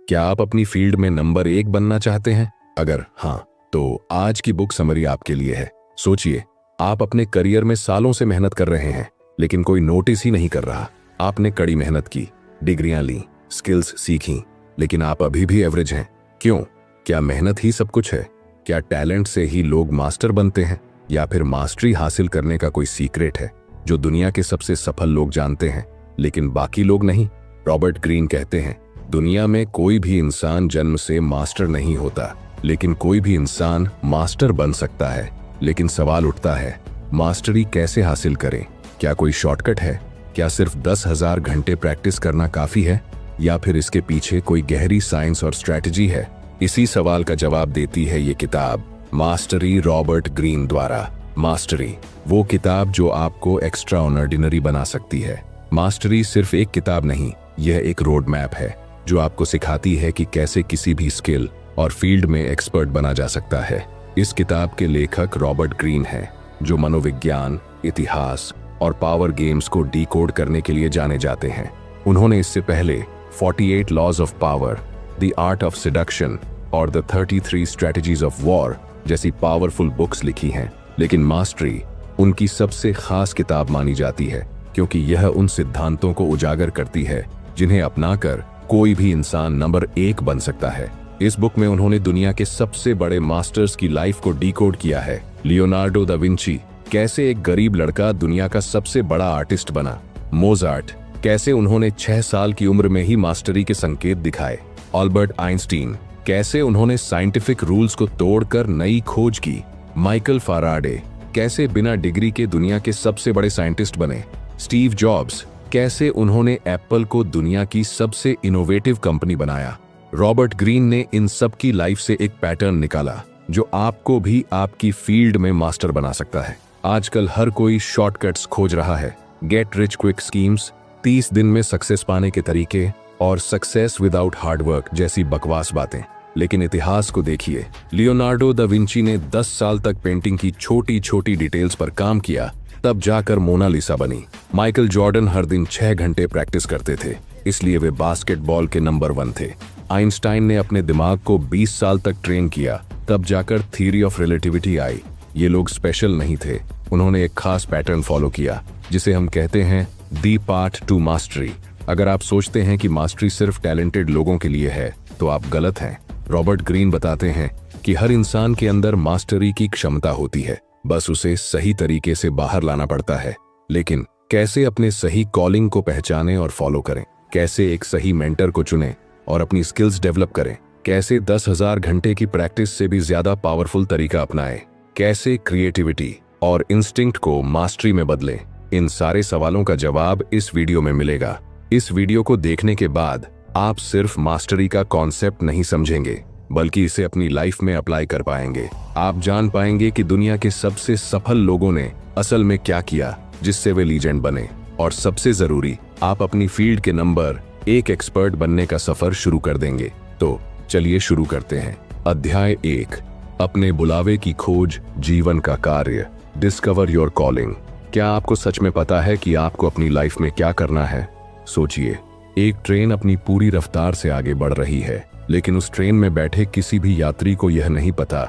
क्या आप अपनी फील्ड में नंबर 1 बनना चाहते हैं? अगर हाँ, तो आज की बुक समरी आपके लिए है। सोचिए, आप अपने करियर में सालों से मेहनत कर रहे हैं, लेकिन कोई नोटिस ही नहीं कर रहा। आपने कड़ी मेहनत की, डिग्रियां ली, स्किल्स सीखी, लेकिन आप अभी भी एवरेज हैं। क्यों? क्या मेहनत ही सब कुछ है? क्या टैलेंट से ही लोग मास्टर बनते हैं, या फिर मास्टरी हासिल करने का कोई सीक्रेट है जो दुनिया के सबसे सफल लोग जानते हैं लेकिन बाकी लोग नहीं? रॉबर्ट ग्रीन कहते हैं, दुनिया में कोई भी इंसान जन्म से मास्टर नहीं होता, लेकिन कोई भी इंसान मास्टर बन सकता है। लेकिन सवाल उठता है, मास्टरी कैसे हासिल करें? क्या कोई शॉर्टकट है? क्या सिर्फ 10,000 घंटे प्रैक्टिस करना काफी है, या फिर इसके पीछे कोई गहरी साइंस और स्ट्रैटेजी है? इसी सवाल का जवाब देती है ये किताब, मास्टरी, रॉबर्ट ग्रीन द्वारा। मास्टरी, वो किताब जो आपको एक्स्ट्रा ऑर्डिनरी बना सकती है। मास्टरी सिर्फ एक किताब नहीं, यह एक रोड मैप है जो आपको सिखाती है कि कैसे किसी भी स्किल और फील्ड में एक्सपर्ट बना जा सकता है। इस किताब के लेखक रॉबर्ट ग्रीन हैं, जो मनोविज्ञान, इतिहास और पावर गेम्स को डीकोड करने के लिए जाने जाते हैं। उन्होंने इससे पहले 48 laws of power, the art of seduction और द 33 स्ट्रेटजीज ऑफ वॉर जैसी पावरफुल बुक्स लिखी हैं। लेकिन मास्टरी उनकी सबसे खास किताब मानी जाती है, क्योंकि यह उन सिद्धांतों को उजागर करती है जिन्हें अपनाकर कोई भी इंसान नंबर 1 बन सकता है। इस बुक में उन्होंने दुनिया के सबसे बड़े मास्टर्स की लाइफ को डीकोड किया है। लियोनार्डो दा विंची, कैसे एक गरीब लड़का दुनिया का सबसे बड़ा आर्टिस्ट बना। मोजार्ट, कैसे उन्होंने 6 साल की उम्र में ही मास्टरी के संकेत दिखाए। अल्बर्ट आइंस्टीन, कैसे उन्होंने साइंटिफिक रूल्स को तोड़कर नई खोज की। माइकल फाराडे, कैसे बिना डिग्री के दुनिया के सबसे बड़े साइंटिस्ट बने। स्टीव जॉब्स, कैसे उन्होंने एप्पल को दुनिया की सबसे इनोवेटिव कंपनी बनाया। रॉबर्ट ग्रीन ने इन सब की लाइफ से एक पैटर्न निकाला जो आपको भी आपकी फील्ड में मास्टर बना सकता है। आजकल हर कोई शॉर्टकट्स खोज रहा है, गेट रिच क्विक स्कीम्स, 30 दिन में सक्सेस पाने के तरीके और सक्सेस विदाउट हार्ड वर्क जैसी बकवास बातें। लेकिन इतिहास को देखिए, लियोनार्डो दा विंची ने 10 साल तक पेंटिंग की छोटी छोटी डिटेल्स पर काम किया, तब जाकर मोनालिसा बनी। माइकल जॉर्डन हर दिन 6 घंटे प्रैक्टिस करते थे, इसलिए वे बास्केटबॉल के नंबर 1 थे। आइंस्टाइन ने अपने दिमाग को 20 साल तक ट्रेन किया, तब जाकर थ्योरी ऑफ रिलेटिविटी आई। ये लोग स्पेशल नहीं थे, उन्होंने एक खास पैटर्न फॉलो किया जिसे हम कहते हैं दी पाथ टू मास्टरी। अगर आप सोचते हैं कि मास्टरी सिर्फ टैलेंटेड लोगों के लिए है, तो आप गलत हैं। रॉबर्ट ग्रीन बताते हैं कि हर इंसान के अंदर मास्टरी की क्षमता होती है, बस उसे सही तरीके से बाहर लाना पड़ता है। लेकिन कैसे अपने सही कॉलिंग को पहचानें और फॉलो करें, कैसे एक सही मेंटर को चुनें और अपनी स्किल्स डेवलप करें, कैसे 10,000 घंटे की प्रैक्टिस से भी ज्यादा पावरफुल तरीका अपनाएं, कैसे क्रिएटिविटी और इंस्टिंक्ट को मास्टरी में बदलें, इन सारे सवालों का जवाब इस वीडियो में मिलेगा। इस वीडियो को देखने के बाद आप सिर्फ मास्टरी का कॉन्सेप्ट नहीं समझेंगे, बल्कि इसे अपनी लाइफ में अप्लाई कर पाएंगे। आप जान पाएंगे कि दुनिया के सबसे सफल लोगों ने असल में क्या किया जिससे वे लीजेंड बने, और सबसे जरूरी, आप अपनी फील्ड के नंबर 1 एक्सपर्ट बनने का सफर शुरू कर देंगे। तो चलिए शुरू करते हैं। अध्याय 1, अपने बुलावे की खोज, जीवन का कार्य। Discover your calling. क्या आपको सच में पता है कि आपको अपनी लाइफ में क्या करना है? सोचिए, एक ट्रेन अपनी पूरी रफ्तार से आगे बढ़ रही है, लेकिन उस ट्रेन में बैठे किसी भी यात्री को यह नहीं पता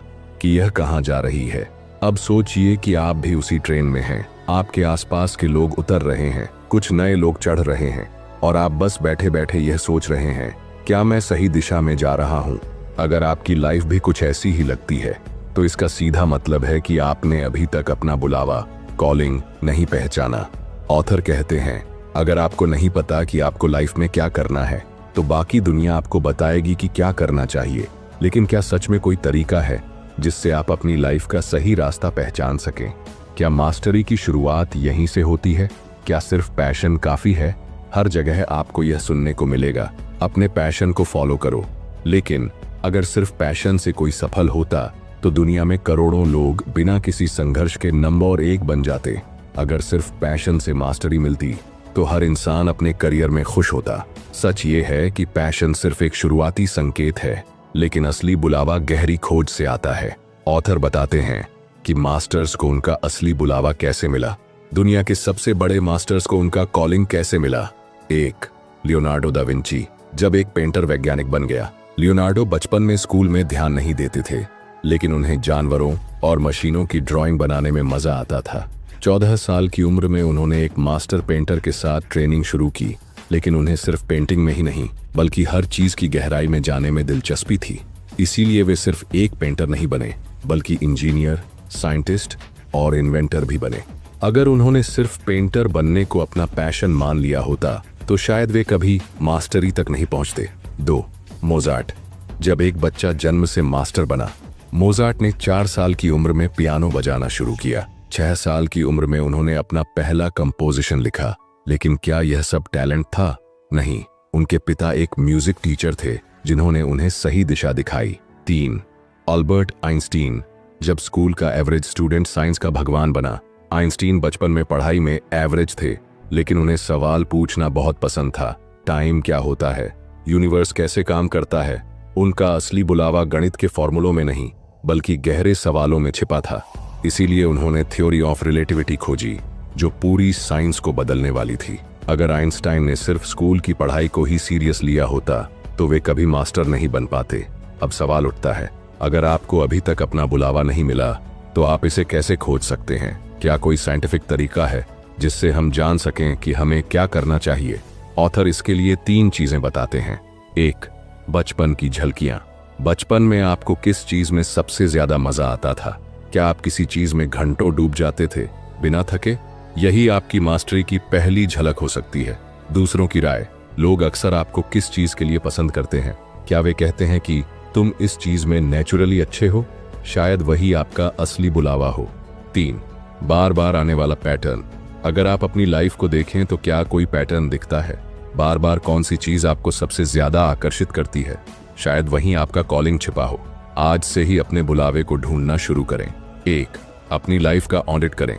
कि यह कहां जा रही है। अब सोचिए कि आप भी उसी ट्रेन में हैं। आपके आसपास के लोग उतर रहे हैं, कुछ नए लोग चढ़ रहे हैं, और आप बस बैठे बैठे यह सोच रहे हैं, क्या मैं सही दिशा में जा रहा हूं? अगर आपकी लाइफ भी कुछ ऐसी ही लगती है, तो इसका सीधा मतलब है कि आपने अभी तक अपना बुलावा, कॉलिंग नहीं पहचाना। ऑथर कहते हैं, अगर आपको नहीं पता कि आपको लाइफ में क्या करना है, तो बाकी दुनिया आपको बताएगी कि क्या करना चाहिए। लेकिन क्या सच में कोई तरीका है जिससे आप अपनी लाइफ का सही रास्ता पहचान सकें? क्या मास्टरी की शुरुआत यहीं से होती है? क्या सिर्फ पैशन काफी है? हर जगह आपको यह सुनने को मिलेगा, अपने पैशन को फॉलो करो। लेकिन अगर सिर्फ पैशन से कोई सफल होता, तो दुनिया में करोड़ों लोग बिना किसी संघर्ष के नंबर 1 बन जाते। अगर सिर्फ पैशन से मास्टरी मिलती, तो हर इंसान अपने करियर में खुश होता। सच ये है कि पैशन सिर्फ एक शुरुआती संकेत है, लेकिन असली बुलावा गहरी खोज से आता है। ऑथर बताते हैं कि मास्टर्स को उनका असली बुलावा कैसे मिला, दुनिया के सबसे बड़े मास्टर्स को उनका कॉलिंग कैसे मिला। 1, लियोनार्डो दा विंची। जब एक पेंटर वैज्ञानिक बन गया। लियोनार्डो बचपन में स्कूल में ध्यान नहीं देते थे, लेकिन उन्हें जानवरों और मशीनों की ड्राइंग बनाने में मजा आता था। 14 साल की उम्र में उन्होंने एक मास्टर पेंटर के साथ ट्रेनिंग शुरू की, लेकिन उन्हें सिर्फ पेंटिंग में ही नहीं बल्कि हर चीज की गहराई में जाने में दिलचस्पी थी। इसीलिए वे सिर्फ एक पेंटर नहीं बने, बल्कि इंजीनियर, साइंटिस्ट और इन्वेंटर भी बने। अगर उन्होंने सिर्फ पेंटर बनने को अपना पैशन मान लिया होता तो शायद वे कभी मास्टरी तक नहीं पहुंचते। 2. मोजार्ट। जब एक बच्चा जन्म से मास्टर बना, मोजार्ट ने 4 साल की उम्र में पियानो बजाना शुरू किया। 6 साल की उम्र में उन्होंने अपना पहला कंपोजिशन लिखा। लेकिन क्या यह सब टैलेंट था? नहीं, उनके पिता एक म्यूजिक टीचर थे जिन्होंने उन्हें सही दिशा दिखाई। 3. Albert Einstein. जब स्कूल का एवरेज स्टूडेंट साइंस का भगवान बना। आइंस्टीन बचपन में पढ़ाई में एवरेज थे, लेकिन उन्हें सवाल पूछना बहुत पसंद था। टाइम क्या होता है, यूनिवर्स कैसे काम करता है। उनका असली बुलावा गणित के फॉर्मूलों में नहीं बल्कि गहरे सवालों में छिपा था। इसीलिए उन्होंने थ्योरी ऑफ रिलेटिविटी खोजी, जो पूरी साइंस को बदलने वाली थी। अगर आइंस्टाइन ने सिर्फ स्कूल की पढ़ाई को ही सीरियस लिया होता तो वे कभी मास्टर नहीं बन पाते। अब सवाल उठता है, अगर आपको अभी तक अपना बुलावा नहीं मिला तो आप इसे कैसे खोज सकते हैं? क्या कोई साइंटिफिक तरीका है जिससे हम जान सकें कि हमें क्या करना चाहिए? ऑथर इसके लिए 3 चीजें बताते हैं। 1. बचपन की झलकियां। बचपन में आपको किस चीज में सबसे ज्यादा मजा आता था? क्या आप किसी चीज में घंटों डूब जाते थे बिना थके? यही आपकी मास्टरी की पहली झलक हो सकती है। दूसरों की राय। लोग अक्सर आपको किस चीज के लिए पसंद करते हैं? क्या वे कहते हैं कि तुम इस चीज में नेचुरली अच्छे हो? शायद वही आपका असली बुलावा हो। 3. बार बार आने वाला पैटर्न। अगर आप अपनी लाइफ को देखें तो क्या कोई पैटर्न दिखता है? बार बार कौन सी चीज आपको सबसे ज्यादा आकर्षित करती है? शायद वहीं आपका कॉलिंग छिपा हो। आज से ही अपने बुलावे को ढूंढना शुरू करें। 1. अपनी लाइफ का ऑडिट करें।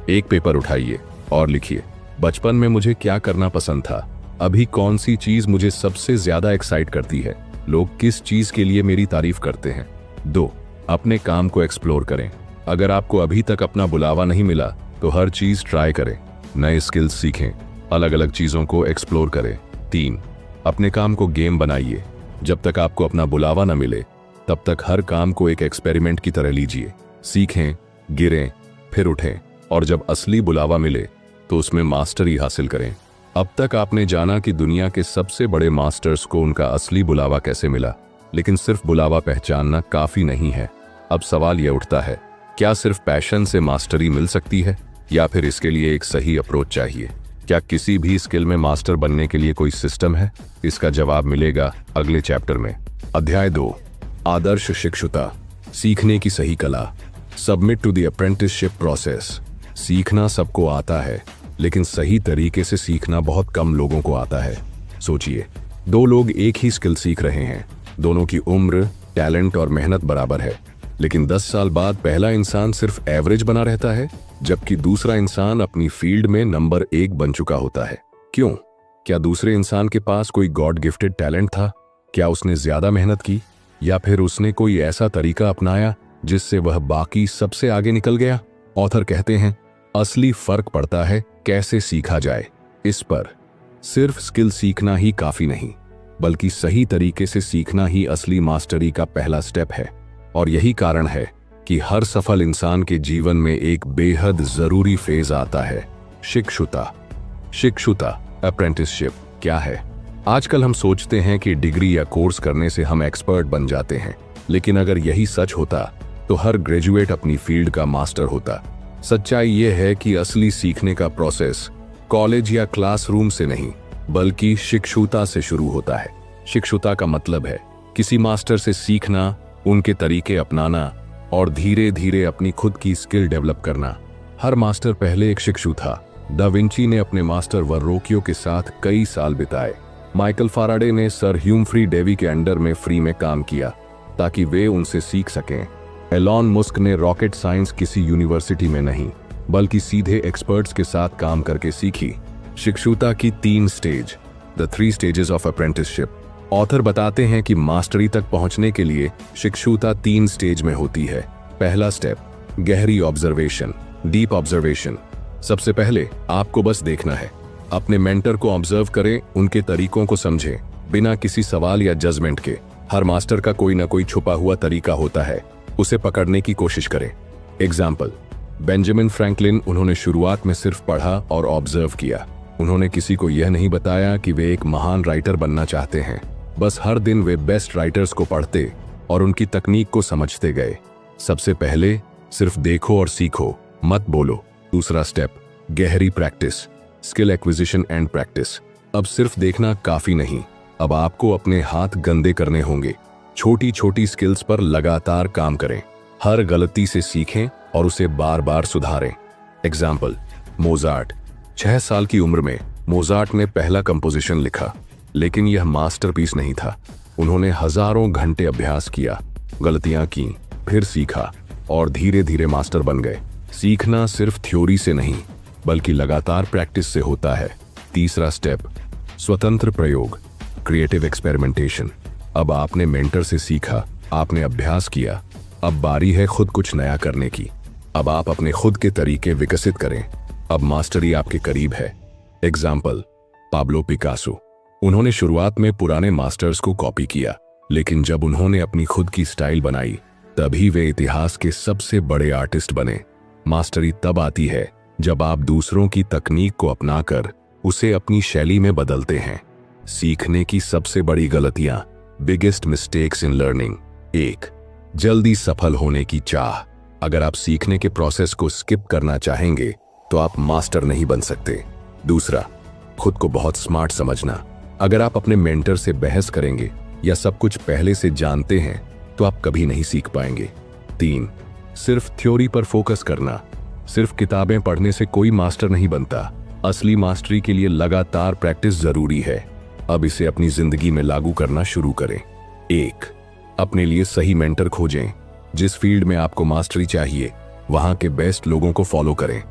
एक पेपर उठाइए और लिखिए, बचपन में मुझे क्या करना पसंद था? अभी कौन सी चीज मुझे सबसे ज्यादा एक्साइट करती है? लोग किस चीज के लिए मेरी तारीफ करते हैं? 2. अपने काम को एक्सप्लोर करें। अगर आपको अभी तक अपना बुलावा नहीं मिला तो हर चीज ट्राई करें, नए स्किल्स सीखें, अलग अलग चीजों को एक्सप्लोर करें। 3. अपने काम को गेम बनाइए। जब तक आपको अपना बुलावा न मिले तब तक हर काम को एक एक्सपेरिमेंट की तरह लीजिए। सीखें, गिरें, फिर उठें, और जब असली बुलावा मिले तो उसमें मास्टरी हासिल करें। अब तक आपने जाना कि दुनिया के सबसे बड़े मास्टर्स को उनका असली बुलावा कैसे मिला, लेकिन सिर्फ बुलावा पहचानना काफी नहीं है। अब सवाल यह उठता है, क्या सिर्फ पैशन से मास्टरी मिल सकती है या फिर इसके लिए एक सही अप्रोच चाहिए? क्या किसी भी स्किल में मास्टर बनने के लिए कोई सिस्टम है? इसका जवाब मिलेगा अगले चैप्टर में। अध्याय 2, आदर्श शिक्षुता, सीखने की सही कला। Submit to the apprenticeship process. सीखना सबको आता है, लेकिन सही तरीके से सीखना बहुत कम लोगों को आता है। सोचिए, 2 लोग एक ही स्किल सीख रहे हैं, दोनों की उम्र, टैलेंट और मेहनत बराबर है, लेकिन 10 साल बाद पहला इंसान सिर्फ एवरेज बना रहता है, जबकि दूसरा इंसान अपनी फील्ड में नंबर 1 बन चुका होता है। क्यों? क्या दूसरे इंसान के पास कोई गॉड गिफ्टेड टैलेंट था? क्या उसने ज्यादा मेहनत की, या फिर उसने कोई ऐसा तरीका अपनाया जिससे वह बाकी सबसे आगे निकल गया? ऑथर कहते हैं, असली फर्क पड़ता है कैसे सीखा जाए। इस पर सिर्फ स्किल सीखना ही काफी नहीं, बल्कि सही तरीके से सीखना ही असली मास्टरी का पहला स्टेप है। और यही कारण है कि हर सफल इंसान के जीवन में एक बेहद जरूरी फेज आता है, शिक्षुता। शिक्षुता, अप्रेंटिसशिप क्या है? आजकल हम सोचते हैं कि डिग्री या कोर्स करने से हम एक्सपर्ट बन जाते हैं, लेकिन अगर यही सच होता तो हर ग्रेजुएट अपनी फील्ड का मास्टर होता। सच्चाई यह है कि असली सीखने का प्रोसेस कॉलेज या क्लासरूम से नहीं, बल्कि शिक्षुता से शुरू होता है। शिक्षुता का मतलब है किसी मास्टर से सीखना, उनके तरीके अपनाना और धीरे धीरे अपनी खुद की स्किल डेवलप करना। हर मास्टर पहले एक शिक्षु था। दा विंची ने अपने मास्टर वर्रोकियो के साथ कई साल बिताए। माइकल फाराडे ने सर ह्यूम्फ्री डेवी के अंडर में फ्री में काम किया ताकि वे उनसे सीख सकें। एलॉन मस्क ने रॉकेट साइंस किसी यूनिवर्सिटी में नहीं, बल्कि सीधे एक्सपर्ट्स के साथ काम करके सीखी। शिक्षुता की 3 stage, the 3 stages of apprenticeship. Author बताते हैं कि मास्टरी तक पहुंचने के लिए शिक्षुता 3 स्टेज में होती है। पहला स्टेप, गहरी ऑब्जर्वेशन, डीप ऑब्जर्वेशन। सबसे पहले आपको बस देखना है। अपने मेंटर को ऑब्जर्व करें, उनके तरीकों को समझें बिना किसी सवाल या जजमेंट के। हर मास्टर का कोई ना कोई छुपा हुआ तरीका होता है, उसे पकड़ने की कोशिश करें। एग्जाम्पल, बेंजामिन फ्रैंकलिन, उन्होंने शुरुआत में सिर्फ पढ़ा और ऑब्जर्व किया। उन्होंने किसी को यह नहीं बताया कि वे एक महान राइटर बनना चाहते हैं। बस हर दिन वे बेस्ट राइटर्स को पढ़ते और उनकी तकनीक को समझते गए। सबसे पहले सिर्फ देखो और सीखो, मत बोलो। दूसरा स्टेप, गहरी practice, skill acquisition and practice. अब सिर्फ देखना काफी नहीं, अब आपको अपने हाथ गंदे करने होंगे। छोटी छोटी स्किल्स पर लगातार काम करें, हर गलती से सीखें और उसे बार बार सुधारें। Example, Mozart. 6 साल की उम्र में मोजार्ट ने पहला कंपोजिशन लिखा, लेकिन यह मास्टरपीस नहीं था। उन्होंने हजारों घंटे अभ्यास किया, गलतियां की, फिर सीखा और धीरे धीरे मास्टर बन गए। सीखना सिर्फ थ्योरी से नहीं, बल्कि लगातार प्रैक्टिस से होता है। तीसरा स्टेप, स्वतंत्र प्रयोग, क्रिएटिव एक्सपेरिमेंटेशन। अब आपने मेंटर से सीखा, आपने अभ्यास किया, अब बारी है खुद कुछ नया करने की। अब आप अपने खुद के तरीके विकसित करें, अब मास्टरी आपके करीब है। Example, Pablo Picasso. उन्होंने शुरुआत में पुराने मास्टर्स को कॉपी किया, लेकिन जब उन्होंने अपनी खुद की स्टाइल बनाई, तभी वे इतिहास के सबसे बड़े आर्टिस्ट बने। मास्टरी तब आती है जब आप दूसरों की तकनीक को अपनाकर उसे अपनी शैली में बदलते हैं। सीखने की सबसे बड़ी गलतियां, बिगेस्ट मिस्टेक्स इन लर्निंग। 1, जल्दी सफल होने की चाह। अगर आप सीखने के प्रोसेस को स्किप करना चाहेंगे तो आप मास्टर नहीं बन सकते। दूसरा, खुद को बहुत स्मार्ट समझना। अगर आप अपने मेंटर से बहस करेंगे या सब कुछ पहले से जानते हैं तो आप कभी नहीं सीख पाएंगे। 3, सिर्फ थ्योरी पर फोकस करना। सिर्फ किताबें पढ़ने से कोई मास्टर नहीं बनता। असली मास्टरी के लिए लगातार प्रैक्टिस जरूरी है। अब इसे अपनी जिंदगी में लागू करना शुरू करें। 1, अपने लिए सही मेंटर खोजें। जिस फील्ड में आपको मास्टरी चाहिए, वहां के बेस्ट लोगों को फॉलो करें।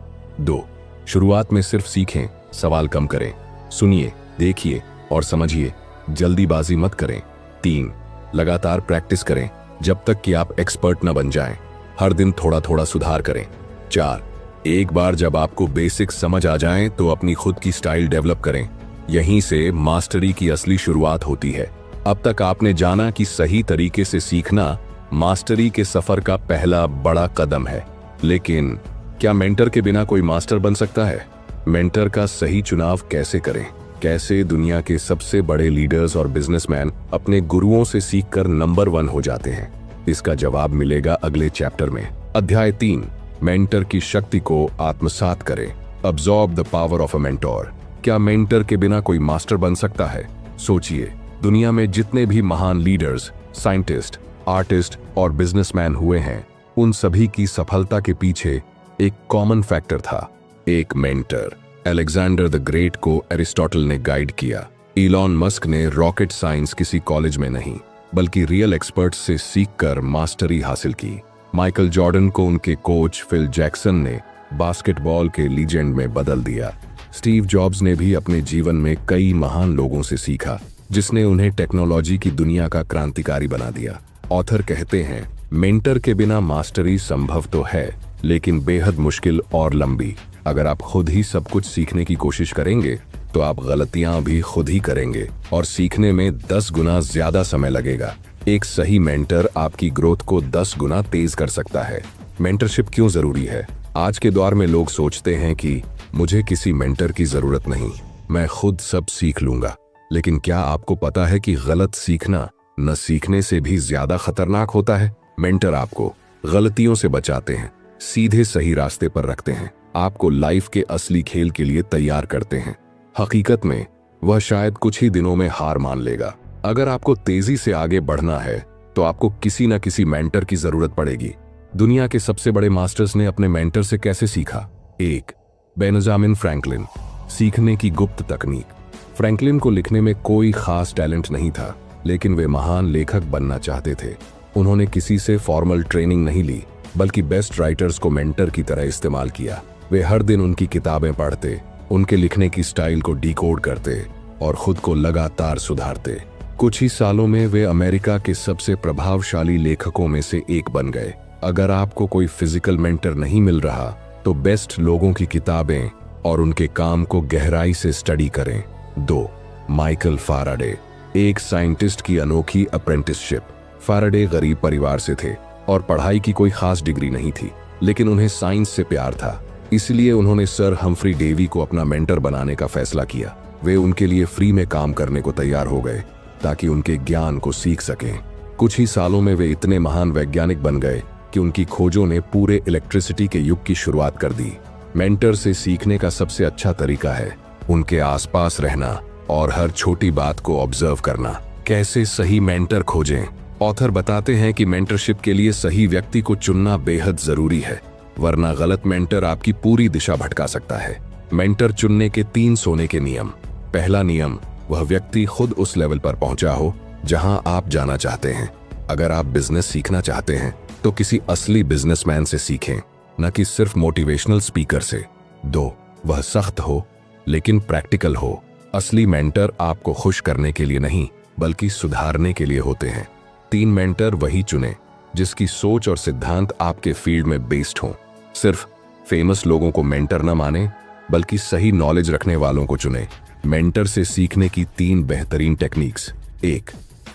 2, शुरुआत में सिर्फ सीखें, सवाल कम करें, सुनिए, देखिए और समझिए, जल्दीबाजी मत करें। 3, लगातार प्रैक्टिस करें जब तक कि आप एक्सपर्ट न बन जाएं। हर दिन थोड़ा थोड़ा सुधार करें। 4, एक बार जब आपको बेसिक्स समझ आ जाएं तो अपनी खुद की स्टाइल डेवलप करें। यहीं से मास्टरी की असली शुरुआत होती है। अब तक आपने जाना कि सही तरीके से सीखना मास्टरी के सफर का पहला बड़ा कदम है। लेकिन क्या मेंटर के बिना कोई मास्टर बन सकता है? मेंटर का सही चुनाव कैसे करें? कैसे दुनिया के सबसे बड़े लीडर्स और बिजनेसमैन अपने गुरुओं से सीखकर नंबर 1 हो जाते हैं? इसका जवाब मिलेगा अगले चैप्टर में। अध्याय 3, मेंटर की शक्ति को आत्मसात करें। Absorb the power of a mentor. क्या मेंटर के बिना कोई मास्टर बन सकता है? सोचिए, दुनिया में जितने भी महान लीडर्स, साइंटिस्ट, आर्टिस्ट और बिजनेसमैन हुए हैं, उन सभी की सफलता के पीछे एक कॉमन फैक्टर था, एक मेंटर। अलेक्जेंडर द ग्रेट को एरिस्टोटल ने गाइड किया। इलॉन मस्क ने रॉकेट साइंस किसी कॉलेज में नहीं, बल्कि रियल एक्सपर्ट्स से सीखकर मास्टरी हासिल की। माइकल जॉर्डन को उनके कोच फिल जैक्सन ने बास्केटबॉल के लीजेंड में बदल दिया। स्टीव जॉब्स ने भी अपने जीवन में कई महान लोगों से सीखा, जिसने उन्हें टेक्नोलॉजी की दुनिया का क्रांतिकारी बना दिया। ऑथर कहते हैं, मेंटर के बिना मास्टरी संभव तो है, लेकिन बेहद मुश्किल और लंबी। अगर आप खुद ही सब कुछ सीखने की कोशिश करेंगे तो आप गलतियां भी खुद ही करेंगे और सीखने में 10 गुना ज्यादा समय लगेगा। एक सही मेंटर आपकी ग्रोथ को 10 गुना तेज कर सकता है। मेंटरशिप क्यों जरूरी है? आज के दौर में लोग सोचते हैं कि मुझे किसी मेंटर की जरूरत नहीं, मैं खुद सब सीख लूंगा। लेकिन क्या आपको पता है कि गलत सीखना न सीखने से भी ज्यादा खतरनाक होता है? मेंटर आपको गलतियों से बचाते हैं, सीधे सही रास्ते पर रखते हैं, आपको लाइफ के असली खेल के लिए तैयार करते हैं। हकीकत में वह शायद कुछ ही दिनों में हार मान लेगा। अगर आपको तेजी से आगे बढ़ना है तो आपको किसी न किसी मेंटर की जरूरत पड़ेगी। दुनिया के सबसे बड़े मास्टर्स ने अपने मेंटर से कैसे सीखा? 1, बेंजामिन फ्रैंकलिन। सीखने की गुप्त तकनीक। फ्रैंकलिन को लिखने में कोई खास टैलेंट नहीं था, लेकिन वे महान लेखक बनना चाहते थे। उन्होंने किसी से फॉर्मल ट्रेनिंग नहीं ली, बल्कि बेस्ट राइटर्स को मेंटर की तरह इस्तेमाल किया। वे हर दिन उनकी किताबें पढ़ते, उनके लिखने की स्टाइल को डिकोड करते और खुद को लगातार सुधारते। कुछ ही सालों में वे अमेरिका के सबसे प्रभावशाली लेखकों में से एक बन गए। अगर आपको कोई फिजिकल मेंटर नहीं मिल रहा तो बेस्ट लोगों की किताबें और उनके काम को गहराई से स्टडी करें। 2, माइकल फाराडे। एक साइंटिस्ट की अनोखी अप्रेंटिसशिप। फैराडे गरीब परिवार से थे और पढ़ाई की कोई खास डिग्री नहीं थी, लेकिन उन्हें साइंस से प्यार था। इसलिए उन्होंने सर हम्फ्री डेवी को अपना मेंटर बनाने का फैसला किया। वे उनके लिए फ्री में काम करने को तैयार हो गए ताकि उनके ज्ञान को सीख सकें। कुछ ही सालों में वे इतने महान वैज्ञानिक बन गए कि उनकी खोजों ने पूरे इलेक्ट्रिसिटी के युग की शुरुआत कर दी। मेंटर से सीखने का सबसे अच्छा तरीका है उनके आसपास रहना और हर छोटी बात को ऑब्जर्व करना। कैसे सही मेंटर खोजें? ऑथर बताते हैं कि मेंटरशिप के लिए सही व्यक्ति को चुनना बेहद जरूरी है, वरना गलत मेंटर आपकी पूरी दिशा भटका सकता है। मेंटर चुनने के 3 सोने के नियम। पहला नियम, वह व्यक्ति खुद उस लेवल पर पहुंचा हो जहां आप जाना चाहते हैं। अगर आप बिजनेस सीखना चाहते हैं तो किसी असली बिजनेसमैन से सीखें, न कि सिर्फ मोटिवेशनल स्पीकर से। 2, वह सख्त हो लेकिन प्रैक्टिकल हो। असली मेंटर आपको खुश करने के लिए नहीं बल्कि सुधारने के लिए होते हैं। 3, मेंटर वही चुने जिसकी सोच और सिद्धांत आपके फील्ड में बेस्ड हों। सिर्फ फेमस लोगों को मेंटर न माने बल्कि सही नॉलेज रखने वालों को चुने। मेंटर से सीखने की 3 बेहतरीन टेक्निक्स। 1,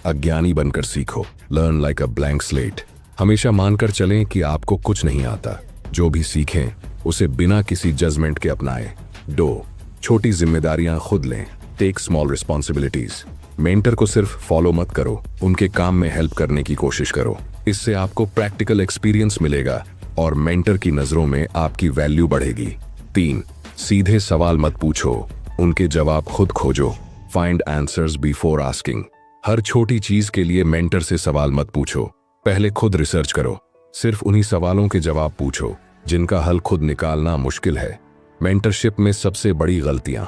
अज्ञानी बनकर सीखो। Learn like a blank slate. हमेशा मानकर चलें कि आपको कुछ नहीं आता। जो भी सीखें उसे बिना किसी जजमेंट के अपनाएं। 2, छोटी जिम्मेदारियां खुद लें। Take small responsibilities. मेंटर को सिर्फ फॉलो मत करो, उनके काम में हेल्प करने की कोशिश करो। इससे आपको प्रैक्टिकल एक्सपीरियंस मिलेगा और मेंटर की नजरों में आपकी वैल्यू बढ़ेगी। 3, सीधे सवाल मत पूछो, उनके जवाब खुद खोजो। Find answers before asking. हर छोटी चीज के लिए मेंटर से सवाल मत पूछो, पहले खुद रिसर्च करो। सिर्फ उन्हीं सवालों के जवाब पूछो जिनका हल खुद निकालना मुश्किल है। मेंटरशिप में सबसे बड़ी गलतियां।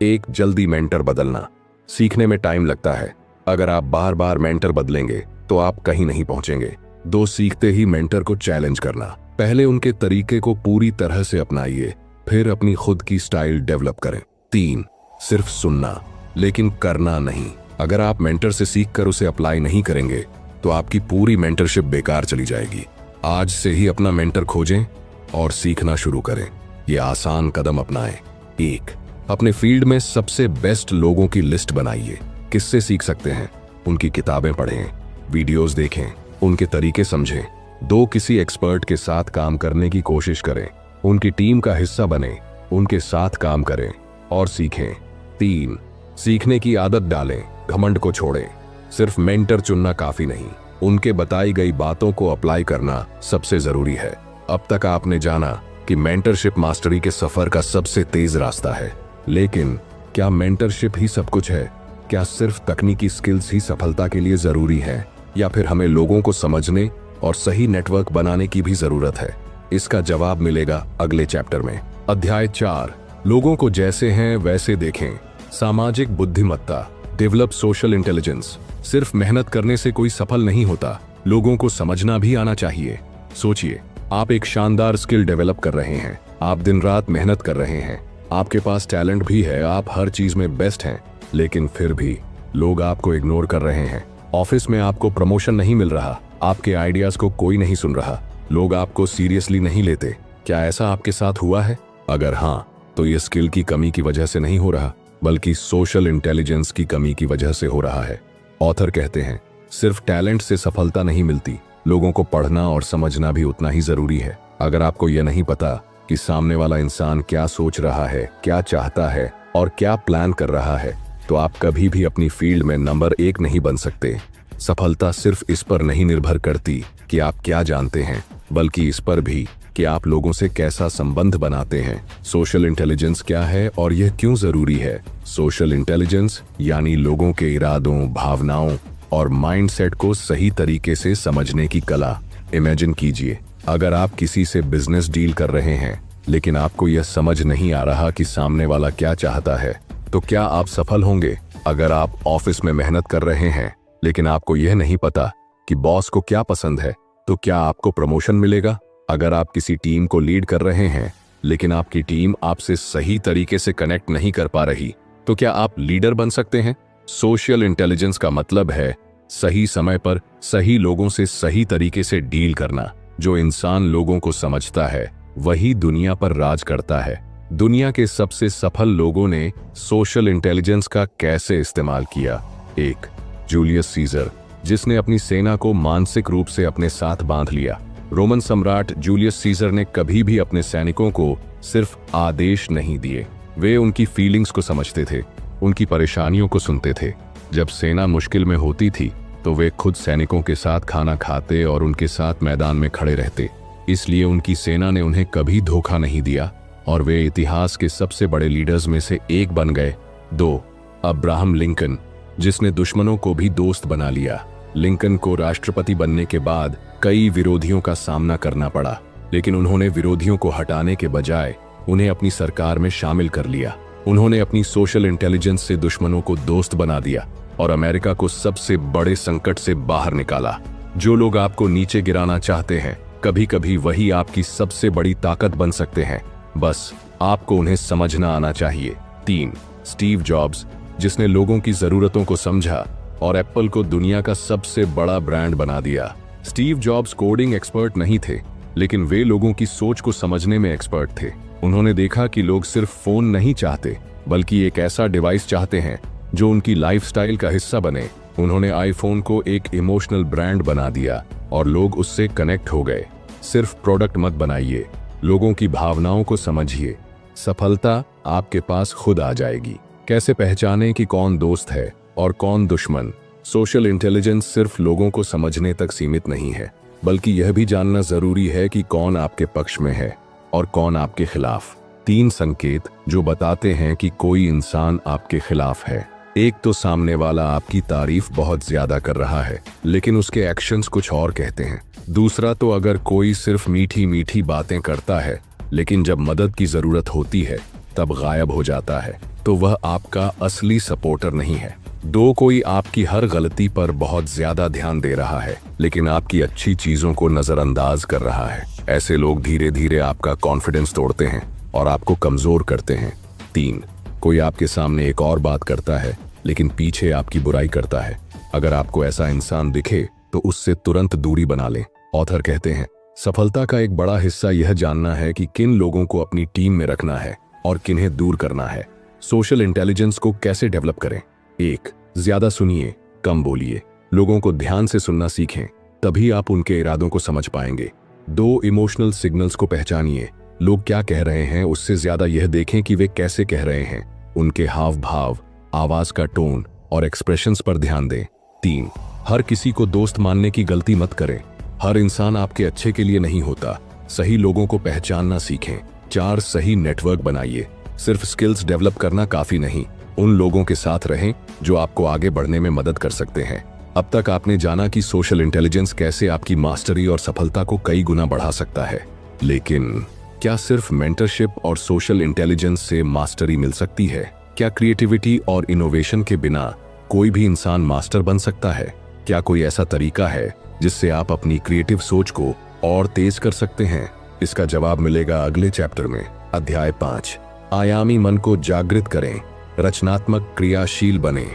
1, जल्दी मेंटर बदलना। सीखने में टाइम लगता है। अगर आप बार बार मेंटर बदलेंगे तो आप कहीं नहीं पहुंचेंगे। 2, सीखते ही मेंटर को चैलेंज करना। पहले उनके तरीके को पूरी तरह से अपनाइए, फिर अपनी खुद की स्टाइल डेवलप करें। 3, सिर्फ सुनना लेकिन करना नहीं। अगर आप मेंटर से सीखकर उसे अप्लाई नहीं करेंगे तो आपकी पूरी मेंटरशिप बेकार चली जाएगी। आज से ही अपना मेंटर खोजें और सीखना शुरू करें। ये आसान कदम अपनाएं। 1, अपने फील्ड में सबसे बेस्ट लोगों की लिस्ट बनाइए। किससे सीख सकते हैं? उनकी किताबें पढ़ें, वीडियोस देखें, उनके तरीके समझें। 2, किसी एक्सपर्ट के साथ काम करने की कोशिश करें, उनकी टीम का हिस्सा बने, उनके साथ काम करें और सीखें। 3, सीखने की आदत डालें, घमंड को छोड़ें। सिर्फ मेंटर चुनना काफी नहीं, उनके बताई गई बातों को अप्लाई करना सबसे जरूरी है। अब तक आपने जाना कि मेंटरशिप मास्टरी के सफर का सबसे तेज रास्ता है, लेकिन क्या मेंटरशिप ही सब कुछ है? क्या सिर्फ तकनीकी स्किल्स ही सफलता के लिए जरूरी है, या फिर हमें लोगों को समझने और सही नेटवर्क बनाने की भी जरूरत है? इसका जवाब मिलेगा अगले चैप्टर में। अध्याय 4, लोगों को जैसे हैं वैसे देखें। सामाजिक बुद्धिमत्ता, डेवलप सोशल इंटेलिजेंस। सिर्फ मेहनत करने से कोई सफल नहीं होता, लोगों को समझना भी आना चाहिए। सोचिए, आप एक शानदार स्किल डेवलप कर रहे हैं, आप दिन रात मेहनत कर रहे हैं, आपके पास टैलेंट भी है, आप हर चीज में बेस्ट हैं, लेकिन फिर भी लोग आपको इग्नोर कर रहे हैं। ऑफिस में आपको प्रमोशन नहीं मिल रहा, आपके आइडियाज को कोई नहीं सुन रहा, लोग आपको सीरियसली नहीं लेते। क्या ऐसा आपके साथ हुआ है? अगर हाँ, तो ये स्किल की कमी की वजह से नहीं हो रहा, बल्कि सोशल इंटेलिजेंस की कमी की वजह से हो रहा है। ऑथर कहते हैं, सिर्फ टैलेंट से सफलता नहीं मिलती, लोगों को पढ़ना और समझना भी उतना ही जरूरी है। अगर आपको यह नहीं पता कि सामने वाला इंसान क्या सोच रहा है, क्या चाहता है और क्या प्लान कर रहा है, तो आप कभी भी अपनी फील्ड में नंबर 1 नहीं बन सकते। सफलता सिर्फ इस पर नहीं निर्भर करती कि आप क्या जानते हैं, बल्कि इस पर भी कि आप लोगों से कैसा संबंध बनाते हैं। सोशल इंटेलिजेंस क्या है और यह क्यों जरूरी है? सोशल इंटेलिजेंस यानी लोगों के इरादों, भावनाओं और माइंडसेट को सही तरीके से समझने की कला। इमेजिन कीजिए, अगर आप किसी से बिजनेस डील कर रहे हैं लेकिन आपको यह समझ नहीं आ रहा कि सामने वाला क्या चाहता है, तो क्या आप सफल होंगे? अगर आप ऑफिस में मेहनत कर रहे हैं लेकिन आपको यह नहीं पता कि बॉस को क्या पसंद है, तो क्या आपको प्रमोशन मिलेगा? अगर आप किसी टीम को लीड कर रहे हैं लेकिन आपकी टीम आपसे सही तरीके से कनेक्ट नहीं कर पा रही, तो क्या आप लीडर बन सकते हैं? सोशल इंटेलिजेंस का मतलब है सही समय पर सही लोगों से सही तरीके से डील करना। जो इंसान लोगों को समझता है वही दुनिया पर राज करता है। दुनिया के सबसे सफल लोगों ने सोशल इंटेलिजेंस का कैसे इस्तेमाल किया? 1, जूलियस सीजर, जिसने अपनी सेना को मानसिक रूप से अपने साथ बांध लिया। रोमन सम्राट जूलियस सीजर ने कभी भी अपने सैनिकों को सिर्फ आदेश नहीं दिए, वे उनकी फीलिंग्स को समझते थे, उनकी परेशानियों को सुनते थे। जब सेना मुश्किल में होती थी तो वे खुद सैनिकों के साथ खाना खाते और उनके साथ मैदान में खड़े रहते। इसलिए उनकी सेना ने उन्हें कभी धोखा नहीं दिया और वे इतिहास के सबसे बड़े लीडर्स में से एक बन गए। 2. अब्राहम लिंकन, जिसने दुश्मनों को भी दोस्त बना लिया। लिंकन को राष्ट्रपति बनने के बाद कई विरोधियों का सामना करना पड़ा, लेकिन उन्होंने विरोधियों को हटाने के बजाय उन्हें अपनी सरकार में शामिल कर लिया। उन्होंने अपनी सोशल इंटेलिजेंस से दुश्मनों को दोस्त बना दिया और अमेरिका को सबसे बड़े संकट से बाहर निकाला। जो लोग आपको नीचे गिराना चाहते हैं, कभी कभी वही आपकी सबसे बड़ी ताकत बन सकते हैं, बस आपको उन्हें समझना आना चाहिए। 3. स्टीव जॉब्स, जिसने लोगों की जरूरतों को समझा और एप्पल को दुनिया का सबसे बड़ा ब्रांड बना दिया। स्टीव जॉब्स कोडिंग एक्सपर्ट नहीं थे, लेकिन वे लोगों की सोच को समझने में एक्सपर्ट थे। उन्होंने देखा कि लोग सिर्फ फोन नहीं चाहते, बल्कि एक ऐसा डिवाइस चाहते हैं जो उनकी लाइफस्टाइल का हिस्सा बने। उन्होंने आईफोन को एक इमोशनल ब्रांड बना दिया और लोग उससे कनेक्ट हो गए। सिर्फ प्रोडक्ट मत बनाइए, लोगों की भावनाओं को समझिए। सफलता आपके पास खुद आ जाएगी। कैसे पहचानें कि कौन दोस्त है और कौन दुश्मन? सोशल इंटेलिजेंस सिर्फ लोगों को समझने तक सीमित नहीं है, बल्कि यह भी जानना जरूरी है कि कौन आपके पक्ष में है और कौन आपके खिलाफ। 3 संकेत जो बताते हैं कि कोई इंसान आपके खिलाफ है। एक तो सामने वाला आपकी तारीफ बहुत ज्यादा कर रहा है, लेकिन उसके एक्शंस कुछ और कहते हैं। दूसरा तो अगर कोई सिर्फ मीठी मीठी बातें करता है, लेकिन जब मदद की जरूरत होती है तब गायब हो जाता है, तो वह आपका असली सपोर्टर नहीं है। 2. कोई आपकी हर गलती पर बहुत ज्यादा ध्यान दे रहा है, लेकिन आपकी अच्छी चीजों को नजरअंदाज कर रहा है। ऐसे लोग धीरे धीरे आपका कॉन्फिडेंस तोड़ते हैं और आपको कमजोर करते हैं। 3. कोई आपके सामने एक और बात करता है, लेकिन पीछे आपकी बुराई करता है। अगर आपको ऐसा इंसान दिखे तो उससे तुरंत दूरी बना लें। ऑथर कहते हैं, सफलता का एक बड़ा हिस्सा यह जानना है कि किन लोगों को अपनी टीम में रखना है और किन्हें दूर करना है। सोशल इंटेलिजेंस को कैसे डेवलप करें? 1. ज्यादा सुनिए, कम बोलिए। लोगों को ध्यान से सुनना सीखें, तभी आप उनके इरादों को समझ पाएंगे। 2. इमोशनल सिग्नल्स को पहचानिए। लोग क्या कह रहे हैं उससे ज्यादा यह देखें कि वे कैसे कह रहे हैं। उनके हाव भाव, आवाज का टोन और एक्सप्रेशंस पर ध्यान दें। 3. हर किसी को दोस्त मानने की गलती मत करें। हर इंसान आपके अच्छे के लिए नहीं होता। सही लोगों को पहचानना सीखें। 4. सही नेटवर्क बनाइए। सिर्फ स्किल्स डेवलप करना काफी नहीं, उन लोगों के साथ रहें जो आपको आगे बढ़ने में मदद कर सकते हैं। अब तक आपने जाना कि सोशल इंटेलिजेंस कैसे आपकी मास्टरी और सफलता को कई गुना बढ़ा सकता है, लेकिन क्या सिर्फ मेंटरशिप और सोशल इंटेलिजेंस से मास्टरी मिल सकती है? क्या क्रिएटिविटी और इनोवेशन के बिना कोई भी इंसान मास्टर बन सकता है? क्या कोई ऐसा तरीका है जिससे आप अपनी क्रिएटिव सोच को और तेज कर सकते हैं? इसका जवाब मिलेगा अगले चैप्टर में। अध्याय 5, आयामी मन को जागृत करें, रचनात्मक क्रियाशील बने।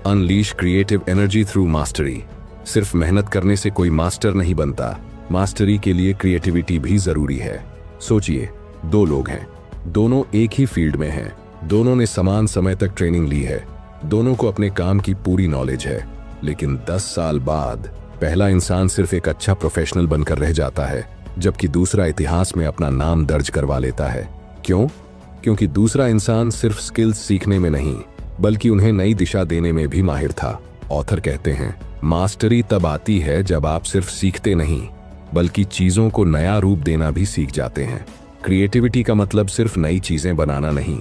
Unleash creative energy through mastery. सिर्फ मेहनत करने से कोई मास्टर नहीं बनता, मास्टरी के लिए क्रिएटिविटी भी जरूरी है। सोचिए, 2 लोग हैं, दोनों एक ही फील्ड में हैं, दोनों ने समान समय तक ट्रेनिंग ली है, दोनों को अपने काम की पूरी नॉलेज है, लेकिन 10 साल बाद पहला इंसान सिर्फ एक अच्छा प्रोफेशनल बनकर रह जाता है, जबकि दूसरा इतिहास में अपना नाम दर्ज करवा लेता है। क्यों? क्योंकि दूसरा इंसान सिर्फ स्किल्स सीखने में नहीं, बल्कि उन्हें नई दिशा देने में भी माहिर था। ऑथर कहते हैं, मास्टरी तब आती है जब आप सिर्फ सीखते नहीं, बल्कि चीजों को नया रूप देना भी सीख जाते हैं। क्रिएटिविटी का मतलब सिर्फ नई चीजें बनाना नहीं,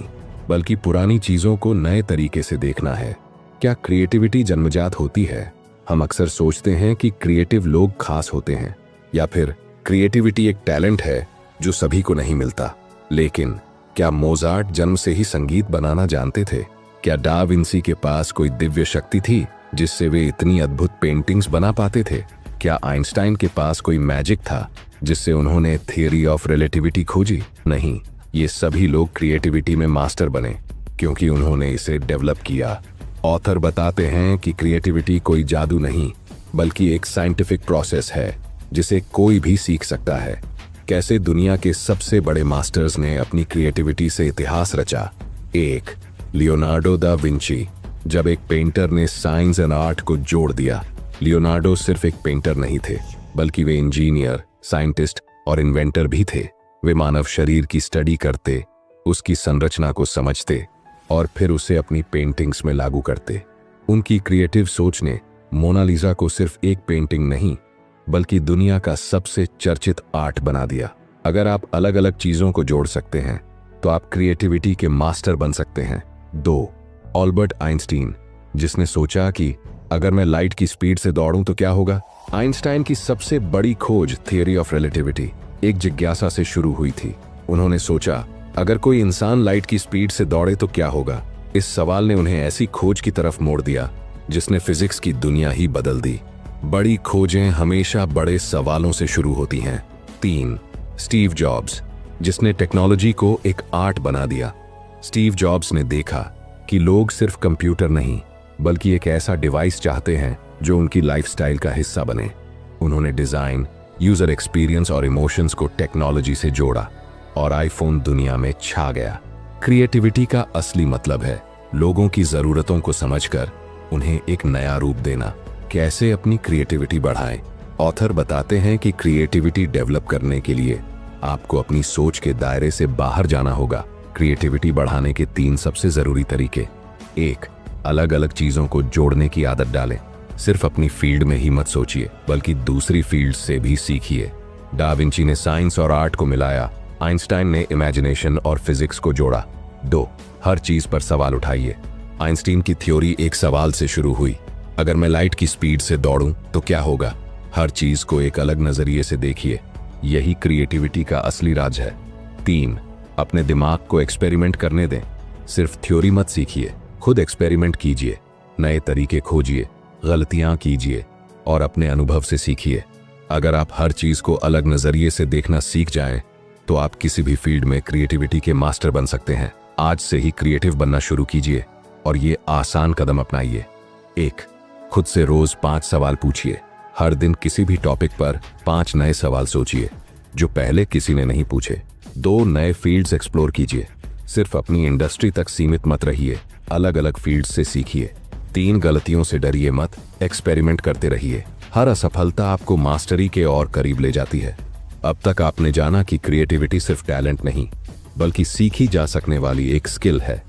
बल्कि पुरानी चीजों को नए तरीके से देखना है। क्या क्रिएटिविटी जन्मजात होती है? हम अक्सर सोचते हैं कि क्रिएटिव लोग खास होते हैं, या फिर क्रिएटिविटी एक टैलेंट है जो सभी को नहीं मिलता। लेकिन क्या मोजार्ट जन्म से ही संगीत बनाना जानते थे? क्या डा विंसी के पास कोई दिव्य शक्ति थी जिससे वे इतनी अद्भुत पेंटिंग्स बना पाते थे? क्या आइंस्टाइन के पास कोई मैजिक था जिससे उन्होंने थियरी ऑफ रिलेटिविटी खोजी? नहीं, ये सभी लोग क्रिएटिविटी में मास्टर बने क्योंकि उन्होंने इसे डेवलप किया। ऑथर बताते हैं कि क्रिएटिविटी कोई जादू नहीं, बल्कि एक साइंटिफिक प्रोसेस है जिसे कोई भी सीख सकता है। कैसे दुनिया के सबसे बड़े मास्टर्स ने अपनी क्रिएटिविटी से इतिहास रचा। 1. लियोनार्डो दा विंची, जब एक पेंटर ने साइंस एंड आर्ट को जोड़ दिया। लियोनार्डो सिर्फ एक पेंटर नहीं थे, बल्कि वे इंजीनियर, साइंटिस्ट और इन्वेंटर भी थे। वे मानव शरीर की स्टडी करते, उसकी संरचना को समझते और फिर उसे अपनी पेंटिंग्स में लागू करते। उनकी क्रिएटिव सोच ने मोनालिसा को सिर्फ एक पेंटिंग नहीं, बल्कि दुनिया का सबसे चर्चित आर्ट बना दिया। अगर आप अलग अलग चीजों को जोड़ सकते हैं तो आप क्रिएटिविटी के मास्टर बन सकते हैं। 2. अल्बर्ट आइंस्टीन, जिसने सोचा कि अगर मैं लाइट की स्पीड से दौड़ूं तो क्या होगा। आइंस्टाइन की सबसे बड़ी खोज थियरी ऑफ रिलेटिविटी एक जिज्ञासा से शुरू हुई थी। उन्होंने सोचा, अगर कोई इंसान लाइट की स्पीड से दौड़े तो क्या होगा। इस सवाल ने उन्हें ऐसी खोज की तरफ मोड़ दिया जिसने फिजिक्स की दुनिया ही बदल दी। बड़ी खोजें हमेशा बड़े सवालों से शुरू होती हैं। 3. स्टीव जॉब्स, जिसने टेक्नोलॉजी को एक आर्ट बना दिया। स्टीव जॉब्स ने देखा कि लोग सिर्फ कंप्यूटर नहीं, बल्कि एक ऐसा डिवाइस चाहते हैं जो उनकी लाइफस्टाइल का हिस्सा बने। उन्होंने डिजाइन, यूजर एक्सपीरियंस और इमोशंस को टेक्नोलॉजी से जोड़ा और आईफोन दुनिया में छा गया। क्रिएटिविटी का असली मतलब है लोगों की जरूरतों को समझकर उन्हें एक नया रूप देना। कैसे अपनी क्रिएटिविटी बढ़ाएं? ऑथर बताते हैं कि क्रिएटिविटी डेवलप करने के लिए आपको अपनी सोच के दायरे से बाहर जाना होगा। क्रिएटिविटी बढ़ाने के 3 सबसे जरूरी तरीके। 1. अलग अलग चीजों को जोड़ने की आदत डालें। सिर्फ अपनी फील्ड में ही मत सोचिए, बल्कि दूसरी फील्ड से भी सीखिए। डा विंची ने साइंस और आर्ट को मिलाया, आइंस्टाइन ने इमेजिनेशन और फिजिक्स को जोड़ा। 2. हर चीज पर सवाल उठाइए। आइंस्टीन की थ्योरी एक सवाल से शुरू हुई, अगर मैं लाइट की स्पीड से दौड़ूं तो क्या होगा। हर चीज को एक अलग नजरिए से देखिए, यही क्रिएटिविटी का असली राज है। 3. अपने दिमाग को एक्सपेरिमेंट करने दें। सिर्फ थ्योरी मत सीखिए, खुद एक्सपेरिमेंट कीजिए, नए तरीके खोजिए, गलतियां कीजिए और अपने अनुभव से सीखिए। अगर आप हर चीज को अलग नजरिए से देखना सीख जाएं, तो आप किसी भी फील्ड में क्रिएटिविटी के मास्टर बन सकते हैं। आज से ही क्रिएटिव बनना शुरू कीजिए और ये आसान कदम अपनाइए। 1. खुद से रोज 5 सवाल पूछिए। हर दिन किसी भी टॉपिक पर 5 नए सवाल सोचिए जो पहले किसी ने नहीं पूछे। 2 नए फील्ड्स एक्सप्लोर कीजिए। सिर्फ अपनी इंडस्ट्री तक सीमित मत रहिए, अलग अलग फील्ड्स से सीखिए। 3 गलतियों से डरिए मत, एक्सपेरिमेंट करते रहिए। हर असफलता आपको मास्टरी के और करीब ले जाती है। अब तक आपने जाना कि क्रिएटिविटी सिर्फ टैलेंट नहीं, बल्कि सीखी जा सकने वाली एक स्किल है।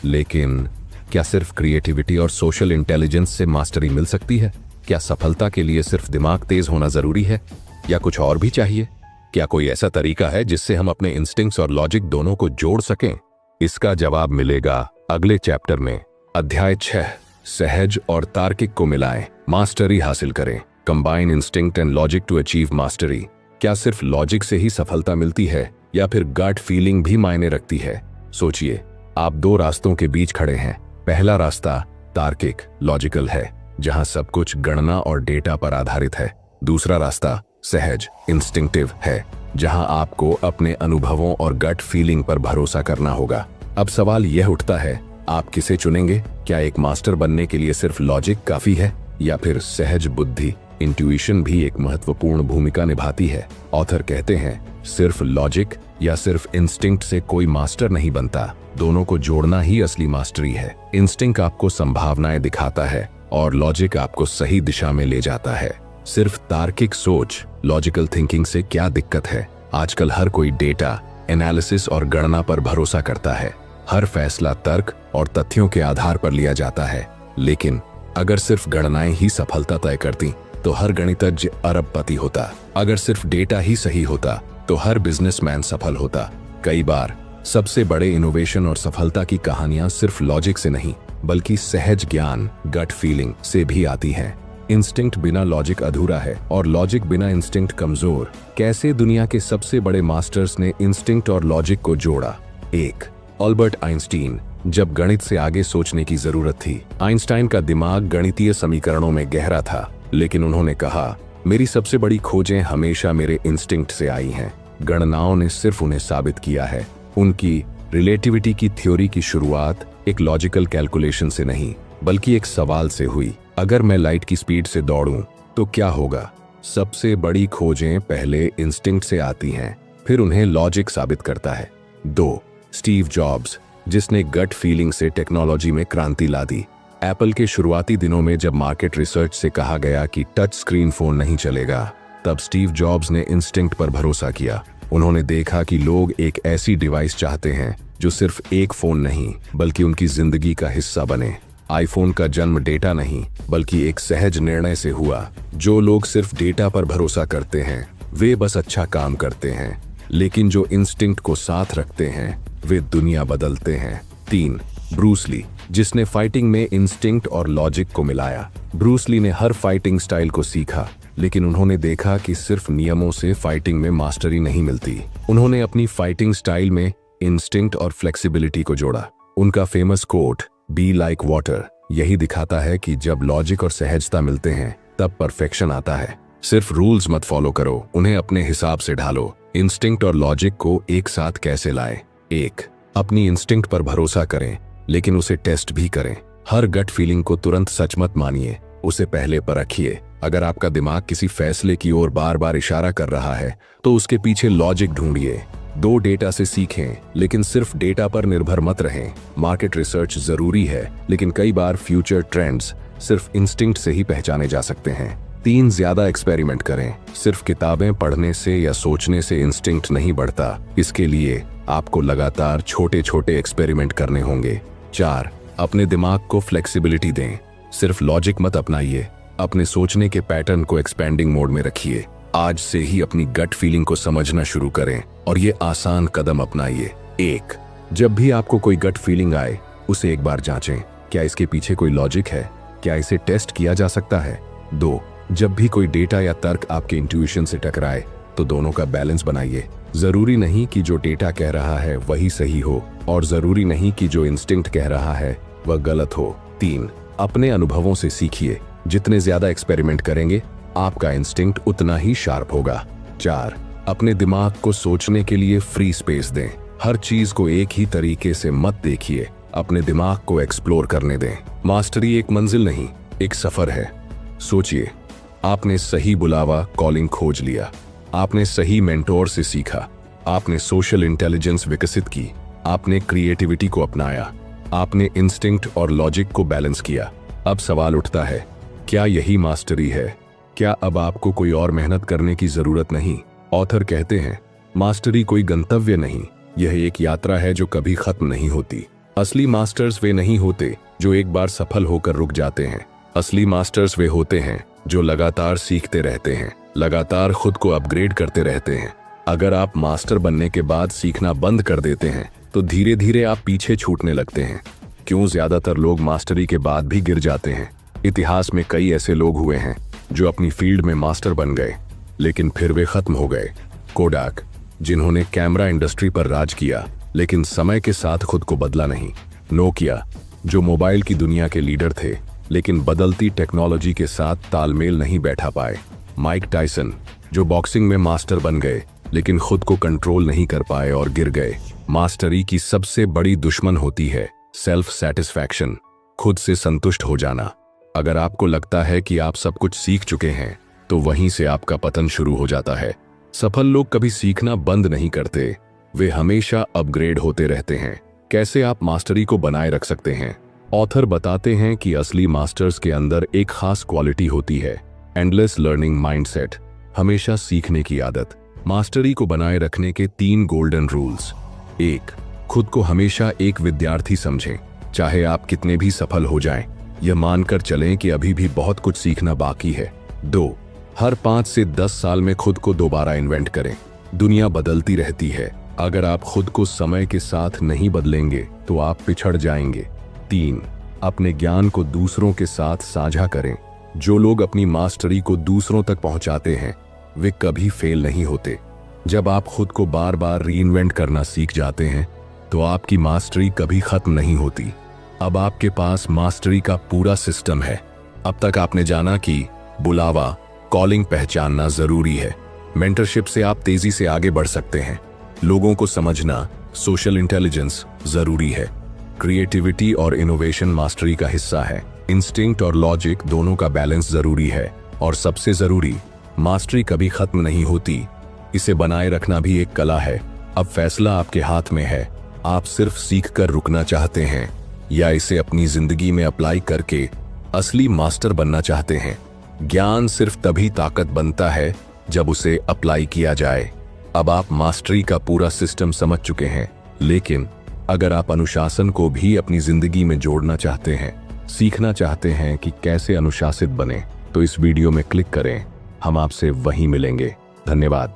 लेकिन क्या सिर्फ क्रिएटिविटी और सोशल इंटेलिजेंस से मास्टरी मिल सकती है? क्या सफलता के लिए सिर्फ दिमाग तेज होना जरूरी है या कुछ और भी चाहिए? क्या कोई ऐसा तरीका है जिससे हम अपने इंस्टिंक्ट्स और लॉजिक दोनों को जोड़ सकें? इसका जवाब मिलेगा अगले चैप्टर में। अध्याय 6, सहज और तार्किक को मिलाएं, मास्टरी हासिल करें। Combine instinct and logic to achieve mastery. क्या सिर्फ लॉजिक से ही सफलता मिलती है या फिर गट फीलिंग भी मायने रखती है? सोचिए, आप 2 रास्तों के बीच खड़े हैं। पहला रास्ता तार्किक, लॉजिकल है, जहां सब कुछ गणना और डेटा पर आधारित है। दूसरा रास्ता सहज, इंस्टिंक्टिव है, जहां आपको अपने अनुभवों और गट फीलिंग पर भरोसा करना होगा। अब सवाल यह उठता है, आप किसे चुनेंगे? क्या एक मास्टर बनने के लिए सिर्फ लॉजिक काफी है या फिर सहज बुद्धि, इंट्यूशन भी एक महत्वपूर्ण भूमिका निभाती है? ऑथर कहते हैं, सिर्फ लॉजिक या सिर्फ इंस्टिंक्ट से कोई मास्टर नहीं बनता, दोनों को जोड़ना ही असली मास्टरी है। इंस्टिंक्ट आपको संभावनाएं दिखाता है और लॉजिक आपको सही दिशा में ले जाता है। सिर्फ तार्किक सोच, लॉजिकल थिंकिंग से क्या दिक्कत है? आजकल हर कोई डेटा, एनालिसिस और गणना पर भरोसा करता है। हर फैसला तर्क और तथ्यों के आधार पर लिया जाता है। लेकिन अगर सिर्फ गणनाएं ही सफलता तय करती तो हर गणितज्ञ अरबपति होता। अगर सिर्फ डेटा ही सही होता तो हर बिजनेसमैन सफल होता। कई बार सबसे बड़े इनोवेशन और सफलता की कहानियां सिर्फ लॉजिक से नहीं, बल्कि सहज ज्ञान, गट फीलिंग से भी आती हैं। इंस्टिंक्ट बिना लॉजिक अधूरा है और लॉजिक बिना इंस्टिंक्ट कमजोर। कैसे दुनिया के सबसे बड़े मास्टर्स ने इंस्टिंक्ट और लॉजिक को जोड़ा? 1. Albert Einstein. जब गणित से आगे सोचने की जरूरत थी, आइंस्टाइन का दिमाग गणितीय समीकरणों में गहरा था, लेकिन उन्होंने कहा, मेरी सबसे बड़ी खोजें हमेशा मेरे इंस्टिंक्ट से आई हैं। गणनाओं ने सिर्फ उन्हें साबित किया है। उनकी रिलेटिविटी की थ्योरी की शुरुआत एक लॉजिकल कैलकुलेशन से नहीं, बल्कि एक सवाल से हुई, अगर मैं लाइट की स्पीड से दौड़ूं तो क्या होगा? सबसे बड़ी खोजें पहले इंस्टिंक्ट से आती हैं, फिर उन्हें लॉजिक साबित करता है। 2. स्टीव जॉब्स, जिसने गट फीलिंग से टेक्नोलॉजी में क्रांति ला दी। एप्पल के शुरुआती दिनों में जब मार्केट रिसर्च से कहा गया कि टच स्क्रीन फोन नहीं चलेगा, तब स्टीव जॉब्स ने इंस्टिंक्ट पर भरोसा किया। उन्होंने देखा कि लोग एक ऐसी डिवाइस चाहते हैं जो सिर्फ एक फोन नहीं बल्कि उनकी जिंदगी का हिस्सा बने। आईफोन का जन्म डेटा नहीं बल्कि एक सहज निर्णय से हुआ। जो लोग सिर्फ डेटा पर भरोसा करते हैं वे बस अच्छा काम करते हैं, लेकिन जो इंस्टिंक्ट को साथ रखते हैं वे दुनिया बदलते हैं। 3. ब्रूस ली, जिसने फाइटिंग में इंस्टिंक्ट और लॉजिक को मिलाया। ब्रूस ली ने हर फाइटिंग स्टाइल को सीखा, लेकिन उन्होंने देखा कि सिर्फ नियमों से फाइटिंग में मास्टरी नहीं मिलती। उन्होंने अपनी फाइटिंग स्टाइल में इंस्टिंक्ट और फ्लेक्सिबिलिटी को जोड़ा। उनका famous quote be like water यही दिखाता है कि जब लॉजिक और सहजता मिलते हैं तब परफेक्शन आता है। सिर्फ रूल्स मत फॉलो करो, उन्हें अपने हिसाब से ढालो। इंस्टिंक्ट और लॉजिक को एक साथ कैसे लाएं? 1. अपनी इंस्टिंक्ट पर भरोसा करें, लेकिन उसे टेस्ट भी करें। हर गट फीलिंग को तुरंत सच मत मानिए, उसे पहले परखिए। अगर आपका दिमाग किसी फैसले की ओर बार बार इशारा कर रहा है तो उसके पीछे लॉजिक ढूंढिए। 2. डेटा से सीखें, लेकिन सिर्फ डेटा पर निर्भर मत रहें। मार्केट रिसर्च जरूरी है, लेकिन कई बार फ्यूचर ट्रेंड्स सिर्फ इंस्टिंक्ट से ही पहचाने जा सकते हैं। 3. ज्यादा एक्सपेरिमेंट करें। सिर्फ किताबें पढ़ने से या सोचने से इंस्टिंक्ट नहीं बढ़ता। इसके लिए आपको लगातार छोटे छोटे एक्सपेरिमेंट करने होंगे। 4. अपने दिमाग को फ्लेक्सिबिलिटी दें। सिर्फ लॉजिक मत अपनाइए, अपने सोचने के पैटर्न को एक्सपेंडिंग मोड में रखिए। आज से ही अपनी गट फीलिंग को समझना शुरू करें और ये आसान कदम अपनाइए। 1. जब भी आपको कोई गट फीलिंग आए उसे एक बार जांचें, क्या इसके पीछे कोई लॉजिक है, क्या इसे टेस्ट किया जा सकता है। 2. जब भी कोई डेटा या तर्क आपके इंट्यूशन से टकराए तो दोनों का बैलेंस बनाइए। जरूरी नहीं कि जो डेटा कह रहा है वही सही हो, और जरूरी नहीं कि जो इंस्टिंक्ट कह रहा है वह गलत हो। 3. अपने अनुभवों से सीखिए। जितने ज्यादा एक्सपेरिमेंट करेंगे आपका इंस्टिंक्ट उतना ही शार्प होगा। 4. अपने दिमाग को सोचने के लिए फ्री स्पेस दें। हर चीज को एक ही तरीके से मत देखिए, अपने दिमाग को एक्सप्लोर करने दें। मास्टरी एक मंजिल नहीं, एक सफर है। सोचिए, आपने सही बुलावा कॉलिंग खोज लिया, आपने सही मेंटोर से सीखा, आपने सोशल इंटेलिजेंस विकसित की, आपने क्रिएटिविटी को अपनाया, आपने इंस्टिंक्ट और लॉजिक को बैलेंस किया। अब सवाल उठता है, क्या यही मास्टरी है? क्या अब आपको कोई और मेहनत करने की जरूरत नहीं? ऑथर कहते हैं, मास्टरी कोई गंतव्य नहीं, यह एक यात्रा है जो कभी खत्म नहीं होती। असली मास्टर्स वे नहीं होते जो एक बार सफल होकर रुक जाते हैं। असली मास्टर्स वे होते हैं जो लगातार सीखते रहते हैं, लगातार खुद को अपग्रेड करते रहते हैं। अगर आप मास्टर बनने के बाद सीखना बंद कर देते हैं तो धीरे धीरे आप पीछे छूटने लगते हैं। क्यों ज्यादातर लोग मास्टरी के बाद भी गिर जाते हैं? इतिहास में कई ऐसे लोग हुए हैं जो अपनी फील्ड में मास्टर बन गए लेकिन फिर वे खत्म हो गए। कोडाक, जिन्होंने कैमरा इंडस्ट्री पर राज किया लेकिन समय के साथ खुद को बदला नहीं। नोकिया, जो मोबाइल की दुनिया के लीडर थे लेकिन बदलती टेक्नोलॉजी के साथ तालमेल नहीं बैठा पाए। माइक टायसन, जो बॉक्सिंग में मास्टर बन गए लेकिन खुद को कंट्रोल नहीं कर पाए और गिर गए। मास्टरी की सबसे बड़ी दुश्मन होती है सेल्फ सेटिस्फैक्शन, खुद से संतुष्ट हो जाना। अगर आपको लगता है कि आप सब कुछ सीख चुके हैं तो वहीं से आपका पतन शुरू हो जाता है। सफल लोग कभी सीखना बंद नहीं करते, वे हमेशा अपग्रेड होते रहते हैं। कैसे आप मास्टरी को बनाए रख सकते हैं? ऑथर बताते हैं कि असली मास्टर्स के अंदर एक खास क्वालिटी होती है, एंडलेस लर्निंग माइंडसेट, हमेशा सीखने की आदत। मास्टरी को बनाए रखने के 3 गोल्डन रूल्स। 1. खुद को हमेशा एक विद्यार्थी समझें, चाहे आप कितने भी सफल हो जाएं, यह मानकर चलें कि अभी भी बहुत कुछ सीखना बाकी है। 2. हर 5 से 10 साल में खुद को दोबारा इन्वेंट करें। दुनिया बदलती रहती है, अगर आप खुद को समय के साथ नहीं बदलेंगे तो आप पिछड़ जाएंगे। 3. अपने ज्ञान को दूसरों के साथ साझा करें। जो लोग अपनी मास्टरी को दूसरों तक पहुंचाते हैं वे कभी फेल नहीं होते। जब आप खुद को बार बार रीइन्वेंट करना सीख जाते हैं तो आपकी मास्टरी कभी खत्म नहीं होती। अब आपके पास मास्टरी का पूरा सिस्टम है। अब तक आपने जाना कि बुलावा कॉलिंग पहचानना जरूरी है, मेंटरशिप से आप तेजी से आगे बढ़ सकते हैं, लोगों को समझना, सोशल इंटेलिजेंस जरूरी है, क्रिएटिविटी और इनोवेशन मास्टरी का हिस्सा है, इंस्टिंक्ट और लॉजिक दोनों का बैलेंस जरूरी है, और सबसे जरूरी, मास्टरी कभी खत्म नहीं होती, इसे बनाए रखना भी एक कला है। अब फैसला आपके हाथ में है, आप सिर्फ सीख कर रुकना चाहते हैं या इसे अपनी जिंदगी में अप्लाई करके असली मास्टर बनना चाहते हैं। ज्ञान सिर्फ तभी ताकत बनता है जब उसे अप्लाई किया जाए। अब आप मास्टरी का पूरा सिस्टम समझ चुके हैं, लेकिन अगर आप अनुशासन को भी अपनी जिंदगी में जोड़ना चाहते हैं, सीखना चाहते हैं कि कैसे अनुशासित बने, तो इस वीडियो में क्लिक करें। हम आपसे वहीं मिलेंगे। धन्यवाद।